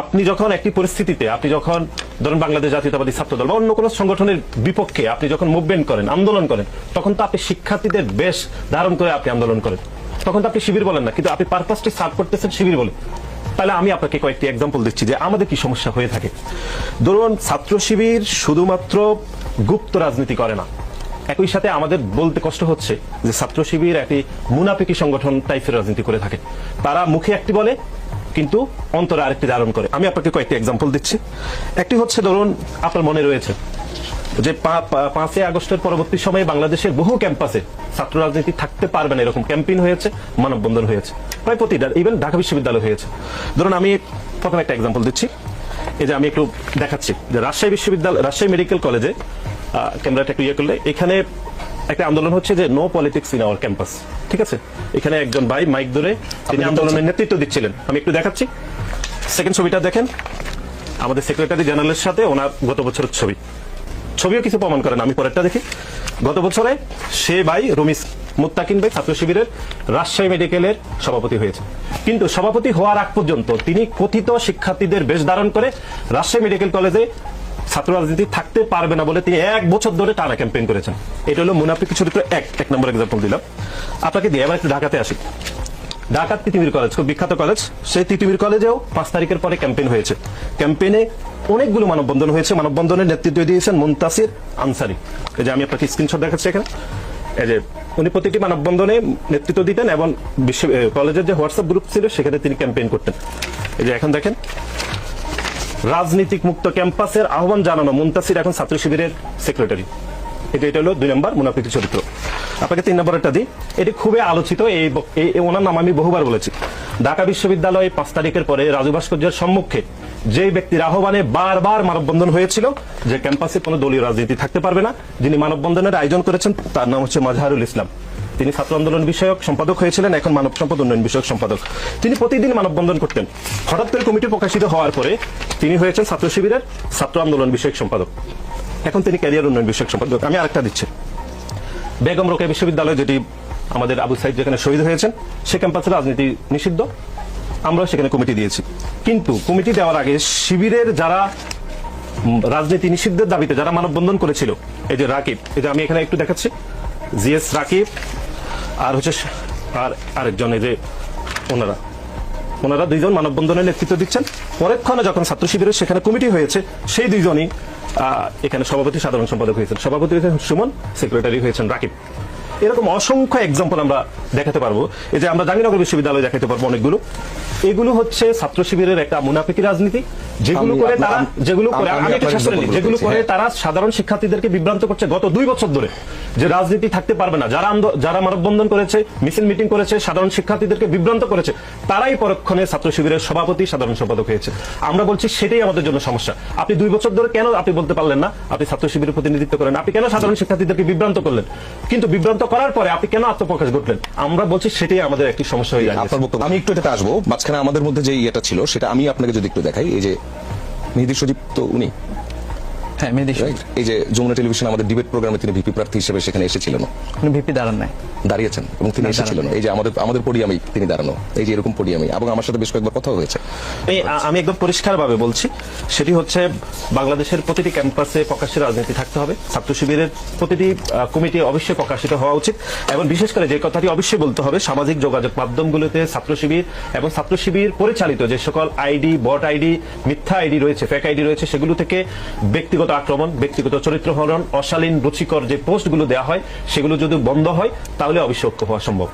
আপনি যখন একটি পরিস্থিতিতে আপনি যখন ধরুন বাংলাদেশ জাতীয়তাবাদী ছাত্রদল বা অন্য কোনো সংগঠনের বিপক্ষে আপনি যখন মুভমেন্ট করেন, আন্দোলন করেন, তখন তো আপনি শিক্ষার্থীদের বেশ ধারণ করে আপনি আন্দোলন করেন। তখন তো আপনি শিবির বলেন না, কিন্তু আপনি পারপাসটি সার্ভ করতেছেন শিবির বলে। তাহলে আমি আপনাকে কয়েকটি এক্সাম্পল দিচ্ছি যে আমাদের কি সমস্যা হয়ে থাকে। ধরুন ছাত্র শিবির শুধুমাত্র গুপ্ত রাজনীতি করে না, একই সাথে আমাদের বলতে কষ্ট হচ্ছে যে ছাত্র শিবির একটি মুনাফিকি সংগঠন টাইপের রাজনীতি করে থাকে। তারা মুখে একটি বলে কিন্তু অন্তরে আরেকটি ধারণ করে। আমি আপনাকে কয়েকটি এক্সাম্পল দিচ্ছি। একটি হচ্ছে ধরুন আপনার মনে রয়েছে যে 5ই আগস্টের পরবর্তী সময়ে বাংলাদেশের বহু ক্যাম্পাসে ছাত্র রাজনীতি থাকতে পারবে না এরকম ক্যাম্পেইন হয়েছে, মানববন্ধন হয়েছে, প্রায় প্রতিটা, ইভেন ঢাকা বিশ্ববিদ্যালয় হয়েছে। ধরুন আমি প্রথমে একটা এক্সাম্পল দিচ্ছি। এই যে আমি একটু দেখাচ্ছি যে রাজশাহী বিশ্ববিদ্যালয়, রাজশাহী মেডিকেল কলেজে ক্যামেরাটা একটু ইয়ে করলে এখানে একটা আন্দোলন হচ্ছে যে no politics in our campus. ঠিক আছে, এখানে একজন ভাই মাইক ধরে তিনি আন্দোলনের নেতৃত্ব দিচ্ছিলেন। আমি একটু দেখাচ্ছি। সেকেন্ড ছবিটা দেখেন, আমাদের সেক্রেটারি জেনারেলের সাথে ওনার গত বছরের ছবিও কিছু প্রমাণ করেন। আমি পরেরটা দেখি। গত বছরে সে ভাই রমিস মুত্তাকিন ভাই ছাত্র শিবিরের রাজশাহী মেডিকেলের সভাপতি হয়েছে, কিন্তু সভাপতি হওয়ার আগ পর্যন্ত তিনি কথিত শিক্ষার্থীদের বেশ ধারণ করে রাজশাহী মেডিকেল কলেজে ছাত্র রাজনীতি থাকতে পারবে না বলে তিনি 1 বছর ধরে টানা ক্যাম্পেইন করেছেন। এটা হলো মুনাফিকি চরিত্র এক নম্বর এক্সাম্পল দিলাম আপনাকে দিয়ে। এবার একটু ঢাকাতে আসি। ঢাকার তিতুমির কলেজ খুব বিখ্যাত কলেজ, সেই তিতুমির কলেজেও 5 তারিখের পরে ক্যাম্পেইন হয়েছে। ক্যাম্পেইনে অনেকগুলো মানববন্ধন হয়েছে। মানববন্ধনের নেতৃত্ব দিয়েছেন মুনতাসির আনসারী। এই যে আমি আপনাকে স্ক্রিনশট দেখাচ্ছি এখানে। এই যে উনি প্রতিটি মানববন্ধনে নেতৃত্ব দিতেন এবং কলেজের যে হোয়াটসঅ্যাপ গ্রুপ ছিল সেখানে তিনি ক্যাম্পেইন করতেন। এই যে এখন দেখেন, রাজনীতিক মুক্ত ক্যাম্পাসের আহ্বান জানানো মুনতাসির এখন ছাত্র শিবিরের সেক্রেটারি। এটা হলো 2 নম্বর মুনাফিকি চরিত্র। আপনাকে 3 নম্বরটা দিই। এটি খুবই আলোচিত, ওনার নাম আমি বহুবার বলেছি। ঢাকা বিশ্ববিদ্যালয়ে 5 তারিখের পরে রাজু ভাস্কর্যের সম্মুখে যে ব্যক্তির আহ্বানে বারবার মানববন্ধন হয়েছিল যে ক্যাম্পাসে কোনো দলীয় রাজনীতি থাকতে পারবে না, যিনি মানববন্ধনের আয়োজন করেছেন তার নাম হচ্ছে মাজহারুল ইসলাম। তিনি ছাত্র আন্দোলন বিষয়ক সম্পাদক হয়েছিলেন, এখন মানব সম্পদ উন্নয়ন বিষয়ক সম্পাদক। তিনি প্রতিদিন মানববন্ধন করতেন। হঠাৎ করে কমিটি প্রকাশিত হওয়ার পরে তিনি হয়েছেন ছাত্র শিবিরের ছাত্র আন্দোলন বিষয়ক সম্পাদক, এখন তিনি ক্যারিয়ার উন্নয়ন বিষয়ক সম্পাদক। আমি আরেকটা দিচ্ছি। বেগম রোকেয়া বিশ্ববিদ্যালয়, যেটি আমাদের আবু সাইদ যেখানে শহীদ হয়েছেন, সে ক্যাম্পাসে রাজনীতি নিষিদ্ধ, আমরা সেখানে কমিটি দিয়েছি। কিন্তু কমিটি দেওয়ার আগে শিবিরের যারা রাজনীতি নিষিদ্ধের দাবিতে যারা মানববন্ধন করেছিল, এই যে রাকিব, এই যে আমি এখানে একটু দেখাচ্ছি, জিএস রাকিব আর হচ্ছে আরেকজন, এই যে ওনারা 2 জন মানববন্ধনের নেতৃত্ব দিচ্ছেন। পরেক্ষণে যখন ছাত্র শিবিরের সেখানে কমিটি হয়েছে, সেই 2 জনই এখানে সভাপতি সাধারণ সম্পাদক হয়েছেন। সভাপতি হয়েছেন সুমন, সেক্রেটারি হয়েছেন রাকিব। এরকম অসংখ্য এক্সাম্পল আমরা দেখাতে পারবো। এই যে আমরা জাহাঙ্গীরনগর বিশ্ববিদ্যালয়ে দেখাতে পারবো অনেকগুলো। এগুলো হচ্ছে ছাত্র শিবিরের একটা মুনাফিকি রাজনীতি, যেগুলো করে তারা সাধারণ শিক্ষার্থীদেরকে বিভ্রান্ত করছে গত 2 বছর ধরে যে রাজনীতি থাকতে পারবে না। যারা মানববন্ধন করেছে, মিছিল মিটিং করেছে, সাধারণ শিক্ষার্থীদেরকে বিভ্রান্ত করেছে, তারাই পরক্ষণে ছাত্র শিবিরের সভাপতি সাধারণ সম্পাদক হয়েছে। আমরা বলছি সেটাই আমাদের জন্য সমস্যা। আপনি 2 বছর ধরে কেন আপনি বলতে পারলেন না আপনি ছাত্র শিবিরের প্রতিনিধিত্ব করেন? আপনি কেন সাধারণ শিক্ষার্থীদেরকে বিভ্রান্ত করলেন? কিন্তু বিভ্রান্ত করার পরে আপনি কেন আত্মপ্রকাশ ঘটলেন? আমরা বলছি সেটাই আমাদের একটি সমস্যা হয়ে যাচ্ছে। আমি একটু এটাতে আসবো। মাঝখানে আমাদের মধ্যে যে ইয়েটা ছিল সেটা আমি আপনাকে যদি একটু দেখাই। এই যে মেহেদী সজীব, তো উনি এই যে যমুনা টেলিভিশন আমাদের ডিবেট প্রোগ্রামে তিনি ভিপি প্রার্থী হিসেবে সেখানে এসেছিলেন। উনি ভিপি দাঁড়িয়েছেন এবং তিনি এসেছিলেন এই যে আমাদের পোডিয়ামে তিনি দাঁড়ানো, এই যে এরকম পোডিয়ামে, এবং আমার সাথে বেশ কয়েকবার কথা হয়েছে। আমি একদম পরিষ্কার ভাবে বলছি, সেটি হচ্ছে বাংলাদেশের প্রতিটি ক্যাম্পাসে প্রকাশ্যে রাজনীতি থাকতে হবে। ছাত্র শিবিরের প্রতিটি কমিটি অবশ্যই প্রকাশিত হওয়া উচিত, এবং বিশেষ করে যে কথাটি অবশ্যই বলতে হবে, সামাজিক যোগাযোগ মাধ্যমগুলোতে ছাত্র শিবির এবং ছাত্র শিবির পরিচালিত যে সকল আইডি, বট আইডি, মিথ্যা আইডি রয়েছে, ফেক আইডি রয়েছে, সেগুলো থেকে ব্যক্তিগত আক্রমণ, ব্যক্তিগত চরিত্র হরণ, অশালীন রুচিকর যে পোস্টগুলো দেওয়া হয়, সেগুলো যদি বন্ধ হয় তাহলে অবশ্যই ঐক্য হওয়া সম্ভব।